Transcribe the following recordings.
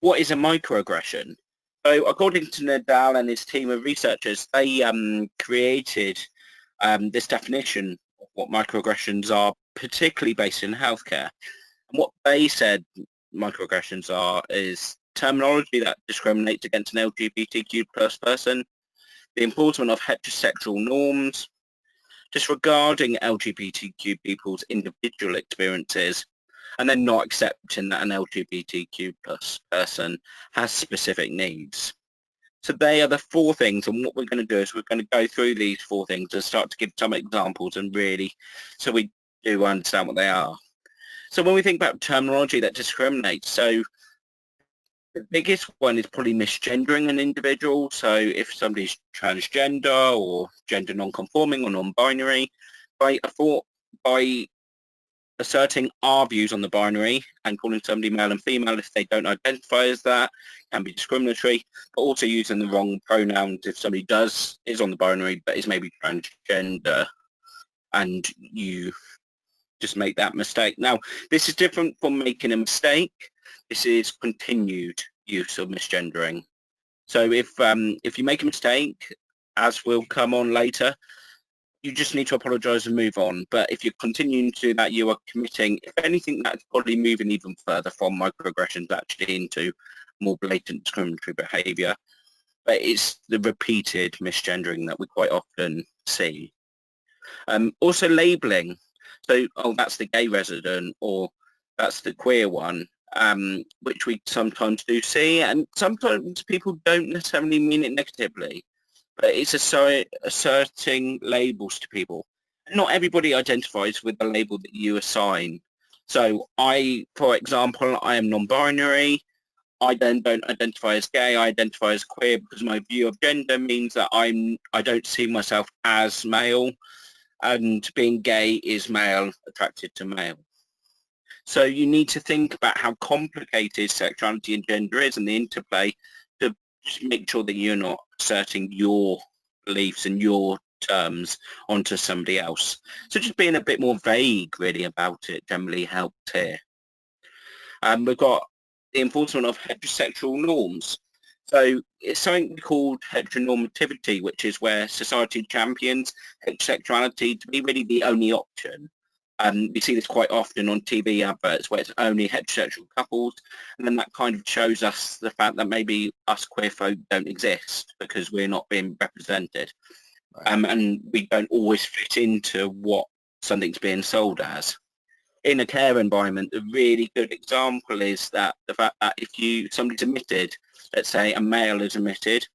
What is a microaggression? So according to Nadal and his team of researchers, they created this definition of what microaggressions are, particularly based in healthcare. And what they said microaggressions are is terminology that discriminates against an LGBTQ plus person, the enforcement of heterosexual norms, disregarding LGBTQ people's individual experiences, and then not accepting that an LGBTQ plus person has specific needs. So they are the four things, and what we're going to do is we're going to go through these four things and start to give some examples and really, so we do understand what they are. So when we think about terminology that discriminates, so the biggest one is probably misgendering an individual. So if somebody's transgender or gender non-conforming or non-binary, by asserting our views on the binary and calling somebody male and female if they don't identify as that can be discriminatory, but also using the wrong pronouns if somebody is on the binary but is maybe transgender and you just make that mistake. Now, this is different from making a mistake. This is continued use of misgendering. So if you make a mistake, as will come on later, you just need to apologise and move on. But if you're continuing to do that, you are committing, if anything, that's probably moving even further from microaggressions actually into more blatant discriminatory behaviour. But it's the repeated misgendering that we quite often see. Also labelling. So, oh, that's the gay resident or that's the queer one, which we sometimes do see. And sometimes people don't necessarily mean it negatively. But it's asserting labels to people. Not everybody identifies with the label that you assign. So for example, I am non-binary. I then don't identify as gay. I identify as queer because my view of gender means that I don't see myself as male, and being gay is male attracted to male. So you need to think about how complicated sexuality and gender is and the interplay to just make sure that you're not asserting your beliefs and your terms onto somebody else. So just being a bit more vague really about it generally helps here. We've got the enforcement of heterosexual norms. So it's something called heteronormativity, which is where society champions heterosexuality to be really the only option. We see this quite often on TV adverts where it's only heterosexual couples, and then that kind of shows us the fact that maybe us queer folk don't exist because we're not being represented. Right. And we don't always fit into what something's being sold as. In a care environment, a really good example is that the fact that if somebody's admitted, let's say a male is admitted,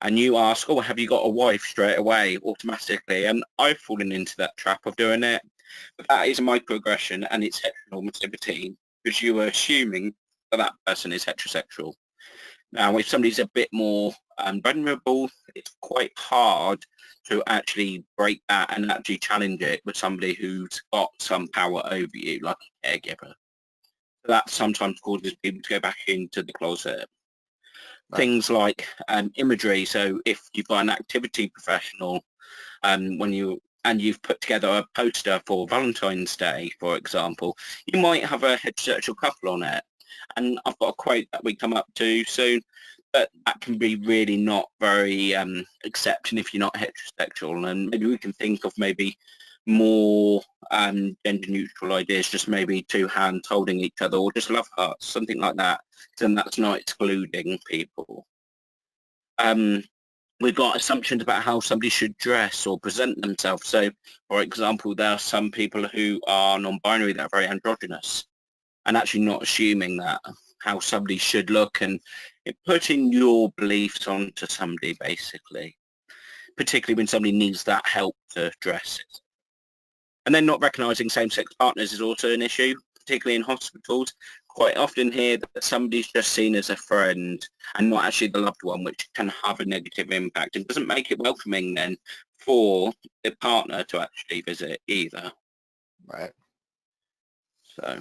and you ask, oh, have you got a wife straight away, automatically? And I've fallen into that trap of doing it. But that is a microaggression and it's heteronormativity because you are assuming that that person is heterosexual. Now, if somebody's a bit more vulnerable, it's quite hard to actually break that and actually challenge it with somebody who's got some power over you, like a caregiver. That sometimes causes people to go back into the closet. Right. Things like imagery. So if you've got an activity professional, you've put together a poster for Valentine's Day, for example, you might have a heterosexual couple on it. And I've got a quote that we come up to soon, but that can be really not very accepting if you're not heterosexual. And maybe we can think of maybe more gender neutral ideas, just maybe two hands holding each other or just love hearts, something like that. Then that's not excluding people. We've got assumptions about how somebody should dress or present themselves. So, for example, there are some people who are non-binary that are very androgynous and actually not assuming that how somebody should look and putting your beliefs onto somebody, basically, particularly when somebody needs that help to dress. And then not recognising same-sex partners is also an issue, particularly in hospitals. Quite often hear that somebody's just seen as a friend and not actually the loved one, which can have a negative impact and doesn't make it welcoming then for the partner to actually visit either. Right. So,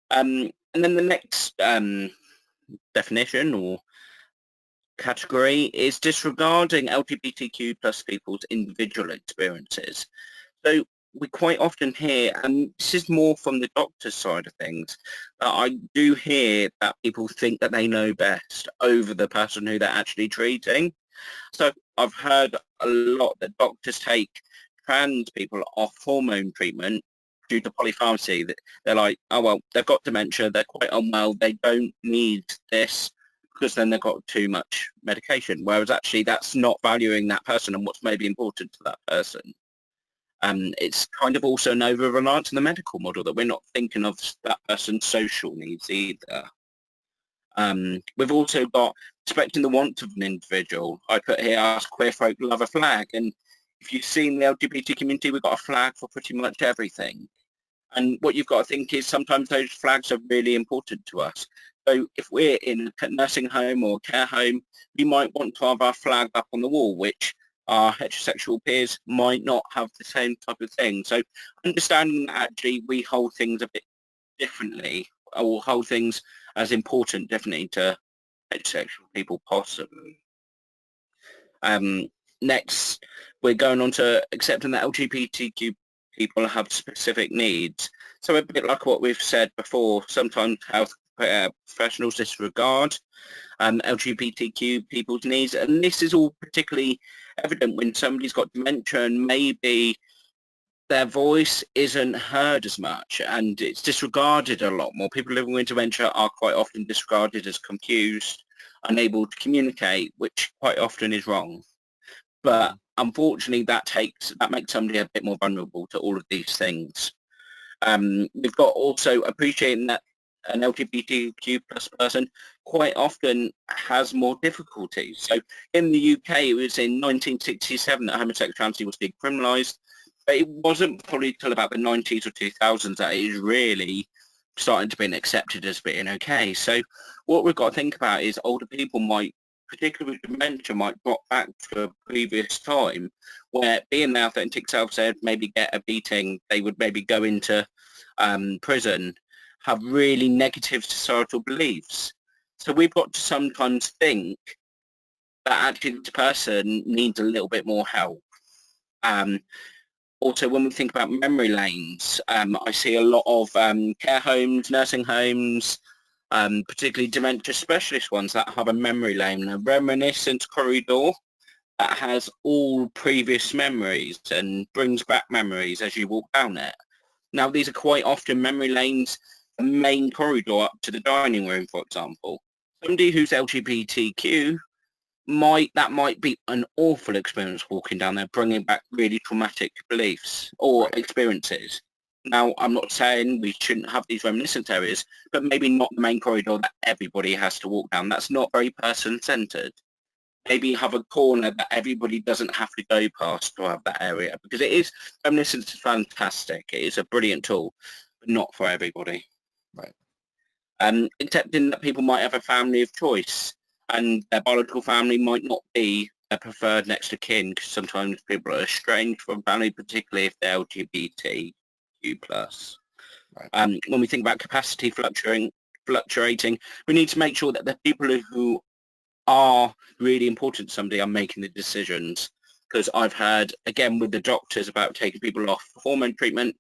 and then the next definition or category is disregarding LGBTQ plus people's individual experiences. So we quite often hear, and this is more from the doctor's side of things, that I do hear that people think that they know best over the person who they're actually treating. So I've heard a lot that doctors take trans people off hormone treatment due to polypharmacy. That they're like, oh, well, they've got dementia, they're quite unwell, they don't need this because then they've got too much medication. Whereas actually that's not valuing that person and what's maybe important to that person. It's kind of also an over-reliance on the medical model that we're not thinking of that person's social needs either. We've also got respecting the wants of an individual. I put here, ask queer folk love a flag. And if you've seen the LGBT community, we've got a flag for pretty much everything. And what you've got to think is sometimes those flags are really important to us. So if we're in a nursing home or care home, we might want to have our flag up on the wall, which our heterosexual peers might not have the same type of thing. So understanding that actually we hold things a bit differently, or hold things as important differently to heterosexual people possibly. Next, we're going on to accepting that LGBTQ people have specific needs. So a bit like what we've said before, sometimes health professionals disregard LGBTQ people's needs, and this is all particularly evident when somebody's got dementia and maybe their voice isn't heard as much and it's disregarded a lot more. People living with dementia are quite often disregarded as confused, unable to communicate, which quite often is wrong. But unfortunately that makes somebody a bit more vulnerable to all of these things. We've got also appreciating that an LGBTQ plus person quite often has more difficulties. So in the UK, it was in 1967 that homosexuality was decriminalised, but it wasn't probably till about the 90s or 2000s that it is really starting to be accepted as being okay. So what we've got to think about is older people might, particularly with dementia, might drop back to a previous time where being their authentic self said maybe get a beating, they would maybe go into prison, have really negative societal beliefs. So we've got to sometimes think that actually this person needs a little bit more help. Also, when we think about memory lanes, I see a lot of care homes, nursing homes, particularly dementia specialist ones that have a memory lane, a reminiscence corridor that has all previous memories and brings back memories as you walk down it. Now, these are quite often memory lanes, the main corridor up to the dining room, for example. Somebody who's LGBTQ, that might be an awful experience walking down there, bringing back really traumatic beliefs or experiences. Now, I'm not saying we shouldn't have these reminiscence areas, but maybe not the main corridor that everybody has to walk down. That's not very person-centered. Maybe have a corner that everybody doesn't have to go past to have that area, because reminiscence is fantastic. It is a brilliant tool, but not for everybody. Right. Accepting that people might have a family of choice and their biological family might not be a preferred next of kin, because sometimes people are estranged from family, particularly if they're LGBTQ+. Right. When we think about capacity fluctuating, we need to make sure that the people who are really important to somebody are making the decisions, because I've heard, again, with the doctors about taking people off hormone treatment,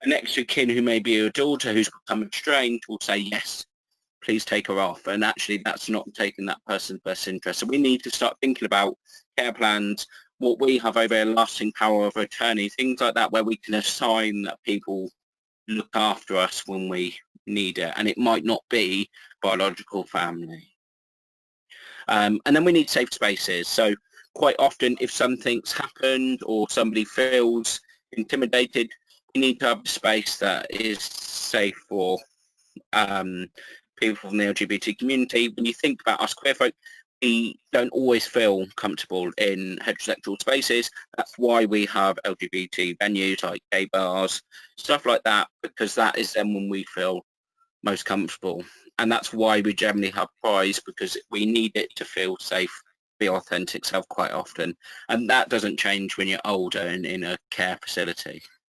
an next of kin who may be a daughter who's become estranged will say, yes, please take her off. And actually that's not taking that person's best interest. So we need to start thinking about care plans, what we have over a lasting power of attorney, things like that, where we can assign that people look after us when we need it. And it might not be biological family. And then we need safe spaces. So quite often if something's happened or somebody feels intimidated, we need to have a space that is safe for people from the LGBT community. When you think about us queer folk, we don't always feel comfortable in heterosexual spaces. That's why we have LGBT venues like gay bars, stuff like that, because that is then when we feel most comfortable. And that's why we generally have prize, because we need it to feel safe, be authentic self quite often. And that doesn't change when you're older and in a care facility.